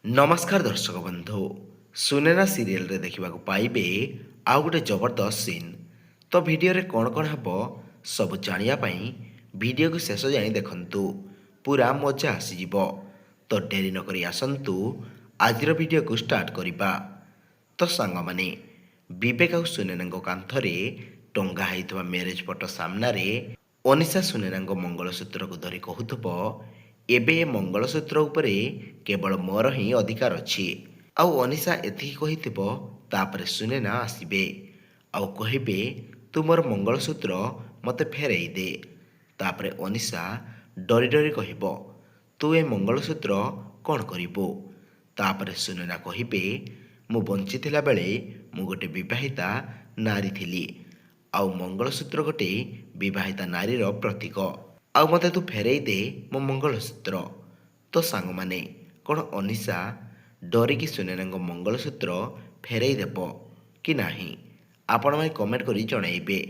ନମସ୍କାର ଦର୍ଶକ ବନ୍ଧୁ। ସୁନେନା ସିରିଏଲରେ ଦେଖିବାକୁ ପାଇବେ ଆଉ ଗୋଟେ ଜବରଦସ୍ତ ସିନ୍। ତ ଭିଡ଼ିଓରେ କ'ଣ କ'ଣ ହେବ ସବୁ ଜାଣିବା ପାଇଁ ଭିଡ଼ିଓକୁ ଶେଷ ଯାଏଁ ଦେଖନ୍ତୁ, ପୁରା ମଜା ଆସିଯିବ। ତ ଡେରି ନକରି ଆସନ୍ତୁ ଆଜିର ଭିଡ଼ିଓକୁ ଷ୍ଟାର୍ଟ କରିବା। ତ ସାଙ୍ଗମାନେ, ବିବେକ ଆଉ ସୁନେନାଙ୍କ କାନ୍ଥରେ ଟଙ୍ଗା ହେଇଥିବା ମ୍ୟାରେଜ୍ ଫଟୋ ସାମ୍ନାରେ ଅନିଶା ସୁନେନାଙ୍କ ମଙ୍ଗଳସୂତ୍ରକୁ ଧରି କହୁଥିବ, ଏବେ ଏ ମଙ୍ଗଳସୂତ୍ର ଉପରେ କେବଳ ମୋର ହିଁ ଅଧିକାର ଅଛି। ଆଉ ଅନିଶା ଏତିକି କହିଥିବ, ତାପରେ ସୁନେନା ଆସିବେ ଆଉ କହିବେ, ତୁ ମୋର ମଙ୍ଗଳସୂତ୍ର ମୋତେ ଫେରେଇ ଦେ। ତାପରେ ଅନିଶା ଡରି ଡରି କହିବ, ତୁ ଏ ମଙ୍ଗଳସୂତ୍ର କ'ଣ କରିବୁ? ତାପରେ ସୁନେନା କହିବେ, ମୁଁ ବଞ୍ଚିଥିଲା ବେଳେ ମୁଁ ଗୋଟେ ବିବାହିତା ନାରୀ ଥିଲି, ଆଉ ମଙ୍ଗଳସୂତ୍ର ଗୋଟେ ବିବାହିତା ନାରୀର ପ୍ରତୀକ। ଆଉ ମୋତେ ତୁ ଫେରେଇ ଦେ ମୋ ମଙ୍ଗଳସୂତ୍ର। ତ ସାଙ୍ଗମାନେ, କ'ଣ ଅନିଶା ଡରିକି ସୁନେନାଙ୍କ ମଙ୍ଗଳସୂତ୍ର ଫେରେଇ ଦେବ କି ନାହିଁ? ଆପଣମାନେ କମେଣ୍ଟ କରି ଜଣାଇବେ।